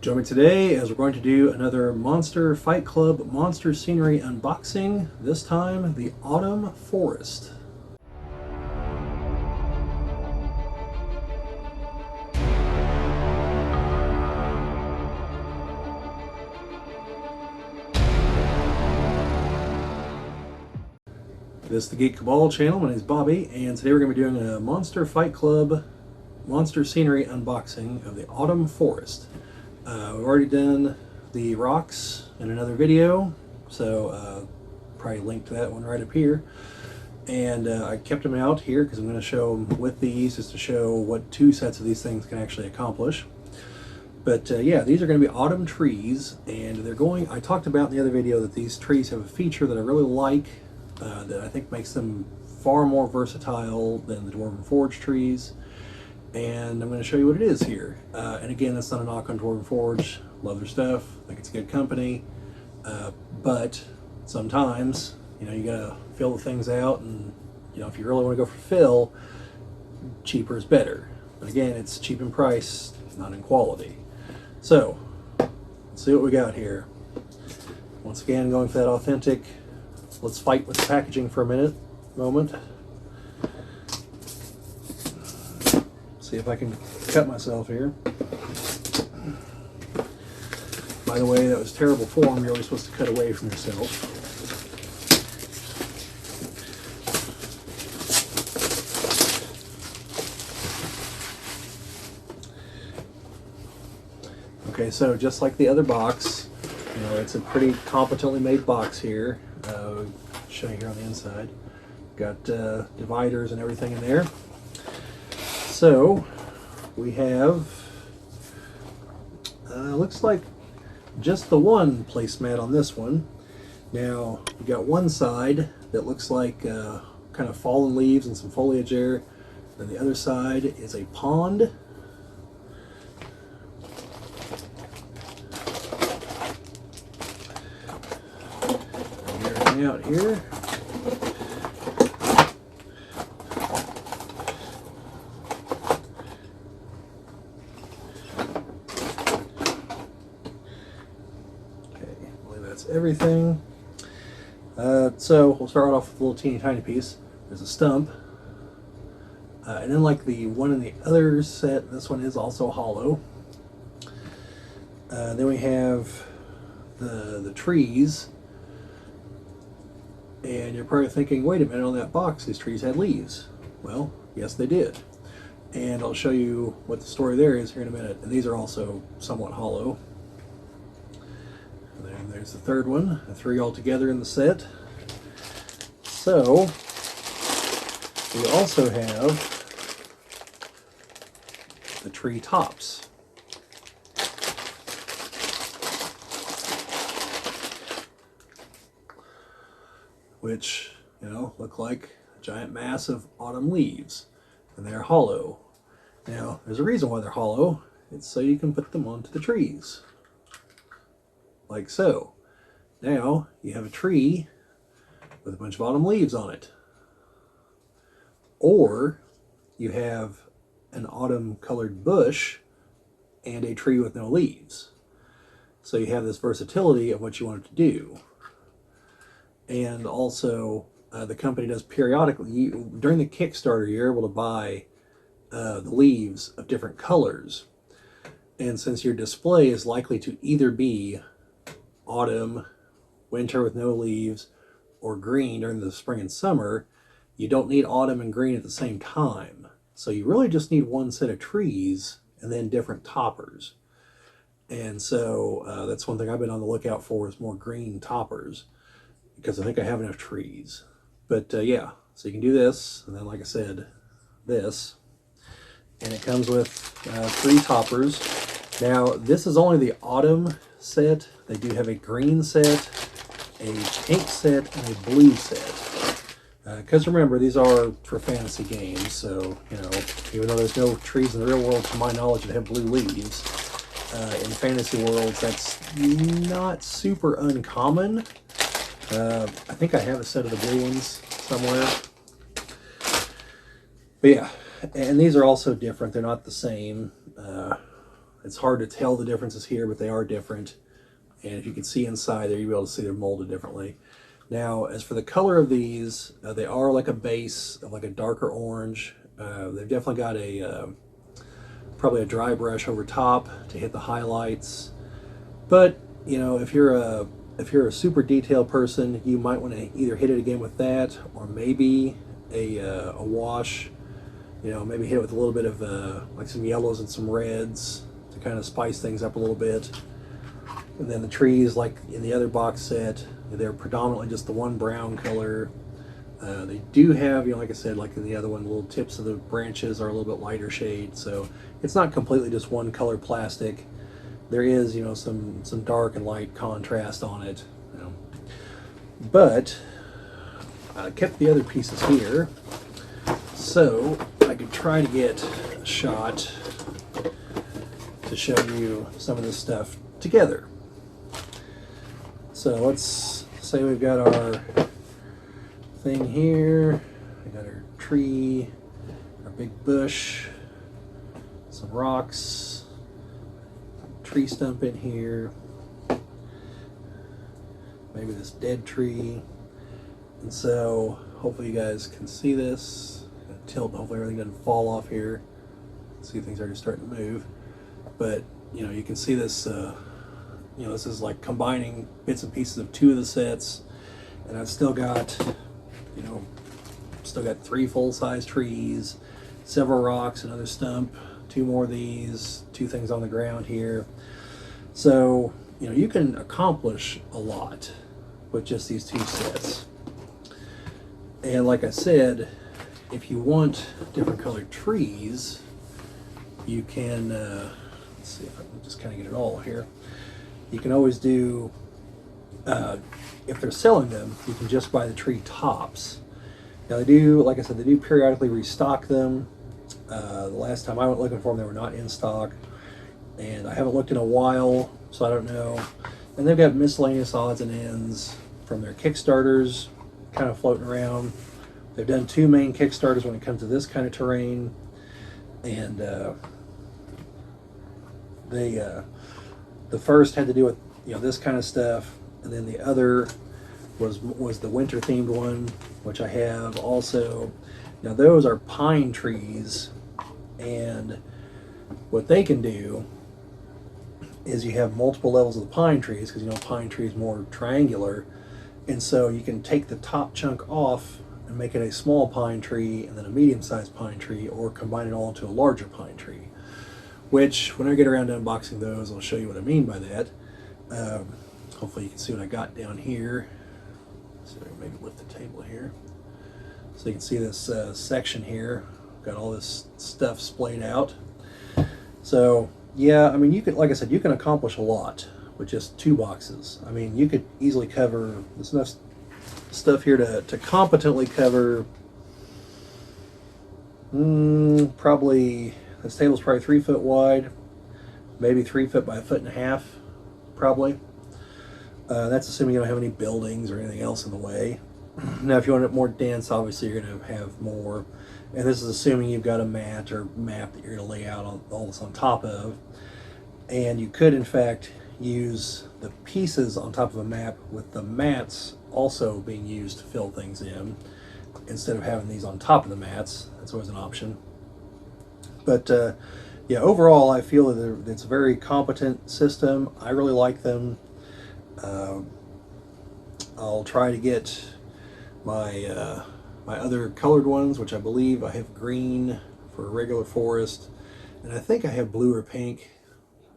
Join me today as we're going to do another Monster Fight Club Monster Scenery unboxing, this time the Autumn Forest. This is the Geek Cabal channel. My name is Bobby, and today we're going to be doing a Monster Fight Club Monster Scenery unboxing of the Autumn Forest. We've already done the rocks in another video, so probably link to that one right up here. And I kept them out here because I'm going to show them with these, just to show what two sets of these things can actually accomplish. But yeah, these are going to be autumn trees, and they're going, I talked about in the other video that these trees have a feature that I really like, that I think makes them far more versatile than the Dwarven Forge trees. And I'm going to show you what it is here. And again, that's not a knock on Dwarven Forge. Love their stuff. I think it's good company. But sometimes, you know, you got to fill the things out, and you know, if you really want to go for fill, cheaper is better. But again, it's cheap in price, not in quality. So let's see what we got here. Once again, going for that authentic. Let's fight with the packaging for a moment. See if I can cut myself here. By the way, that was terrible form. You're always supposed to cut away from yourself. Okay, so just like the other box, you know, it's a pretty competently made box here. Show you here on the inside. Got dividers and everything in there. So we have, looks like just the one placemat on this one. Now we got one side that looks like kind of fallen leaves and some foliage there. Then the other side is a pond. Out here. Okay, I believe that's everything. So we'll start off with a little teeny tiny piece. There's a stump. And then like the one in the other set, this one is also hollow. Then we have the trees. And you're probably thinking, wait a minute, on that box, these trees had leaves. Well, yes, they did. And I'll show you what the story there is here in a minute. And these are also somewhat hollow. And then there's the third one, the three all together in the set. So, we also have the tree tops. Which, you know, look like a giant mass of autumn leaves, and they're hollow. Now, there's a reason why they're hollow. It's so you can put them onto the trees, like so. Now, you have a tree with a bunch of autumn leaves on it. Or, you have an autumn-colored bush and a tree with no leaves. So you have this versatility of what you want it to do. And also, the company does periodically, during the Kickstarter, you're able to buy the leaves of different colors. And since your display is likely to either be autumn, winter with no leaves, or green during the spring and summer, you don't need autumn and green at the same time. So you really just need one set of trees and then different toppers. And so that's one thing I've been on the lookout for, is more green toppers, because I think I have enough trees. But yeah, so you can do this, and then like I said, this. And it comes with 3 toppers. Now, this is only the autumn set. They do have a green set, a pink set, and a blue set. Because remember, these are for fantasy games, so, you know, even though there's no trees in the real world, to my knowledge, that have blue leaves, in fantasy worlds, that's not super uncommon. I think I have a set of the blue ones somewhere. But yeah, and these are also different. They're not the same. It's hard to tell the differences here, but they are different. And if you can see inside there, you'll be able to see they're molded differently. Now, as for the color of these, they are like a base of like a darker orange. They've definitely got a probably a dry brush over top to hit the highlights. But you know, if you're a super detailed person, you might want to either hit it again with that, or maybe a wash. You know, maybe hit it with a little bit of like some yellows and some reds to kind of spice things up a little bit. And then the trees, like in the other box set, they're predominantly just the one brown color. They do have, you know, like I said, like in the other one, the little tips of the branches are a little bit lighter shade. So it's not completely just one color plastic. There is, you know, some dark and light contrast on it. You know. But I kept the other pieces here, so I could try to get a shot to show you some of this stuff together. So let's say we've got our thing here, we got our tree, our big bush, some rocks, tree stump in here, maybe this dead tree. And so hopefully you guys can see this. I'm gonna tilt, hopefully everything doesn't fall off here. See, things are just starting to move. But you know, you can see this, you know, this is like combining bits and pieces of two of the sets. And I've still got, you know, still got 3 full-size trees, several rocks, another stump, 2 more of these, 2 things on the ground here. So, you know, you can accomplish a lot with just these 2 sets. And like I said, if you want different colored trees, you can, let's see if I can just kind of get it all here. You can always do, if they're selling them, you can just buy the tree tops. Now they do, like I said, they do periodically restock them. The last time I went looking for them, they were not in stock. And I haven't looked in a while, so I don't know. And they've got miscellaneous odds and ends from their Kickstarters kind of floating around. They've done 2 main Kickstarters when it comes to this kind of terrain. And the first had to do with, you know, this kind of stuff, and then the other was the winter themed one, which I have also. Now those are pine trees, and what they can do is you have multiple levels of the pine trees, because you know pine tree is more triangular, and so you can take the top chunk off and make it a small pine tree and then a medium-sized pine tree, or combine it all into a larger pine tree. Which, when I get around to unboxing those, I'll show you what I mean by that. Hopefully you can see what I got down here. So maybe lift the table here. So you can see this section here. Got all this stuff splayed out. So yeah, I mean, you could, like I said, you can accomplish a lot with just 2 boxes. I mean, you could easily cover, there's enough stuff here to competently cover probably, this table's probably 3 foot wide, maybe 3 foot by 1.5 feet, probably. That's assuming you don't have any buildings or anything else in the way. Now, if you want it more dense, obviously you're going to have more. And this is assuming you've got a mat or map that you're going to lay out all this on top of. And you could, in fact, use the pieces on top of a map with the mats also being used to fill things in, instead of having these on top of the mats. That's always an option. But yeah, overall, I feel that it's a very competent system. I really like them. I'll try to get my my other colored ones, which I believe I have green for a regular forest, and I think I have blue or pink.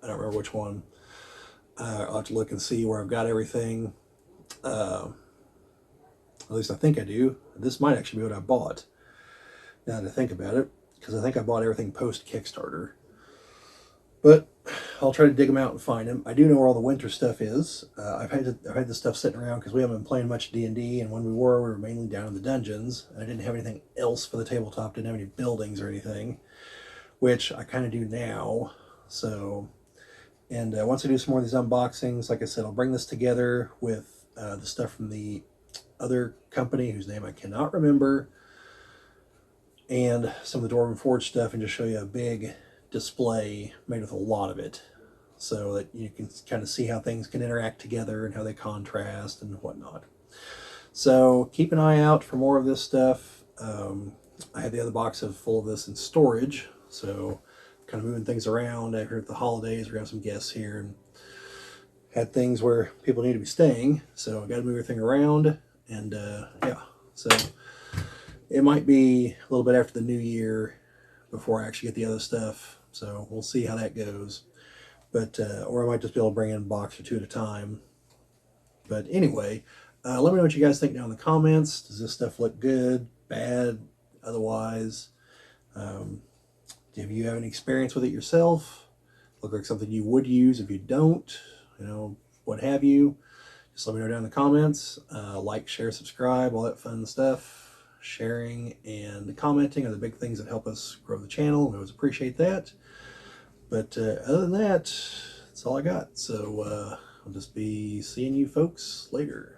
I don't remember which one. I'll have to look and see where I've got everything. At least I think I do. This might actually be what I bought, now that I think about it, because I think I bought everything post Kickstarter. But I'll try to dig them out and find them. I do know where all the winter stuff is. I've had this stuff sitting around because we haven't been playing much D&D, and when we were mainly down in the dungeons, and I didn't have anything else for the tabletop, didn't have any buildings or anything, which I kind of do now. So, and once I do some more of these unboxings, like I said, I'll bring this together with the stuff from the other company whose name I cannot remember, and some of the Dwarven Forge stuff, and just show you a big display made with a lot of it, so that you can kind of see how things can interact together and how they contrast and whatnot. So keep an eye out for more of this stuff. I had the other box full of this in storage, so kind of moving things around after the holidays. We're gonna have some guests here and had things where people need to be staying, so I got to move everything around. And yeah, so it might be a little bit after the new year before I actually get the other stuff, so we'll see how that goes. But or I might just be able to bring in a box or two at a time. But anyway, let me know what you guys think down in the comments. Does this stuff look good, bad, otherwise? Do you have any experience with it yourself? Look like something you would use. If you don't, you know, what have you, just let me know down in the comments. Like, share, subscribe, all that fun stuff. Sharing and commenting are the big things that help us grow the channel. We always appreciate that. But other than that, that's all I got. So I'll just be seeing you folks later.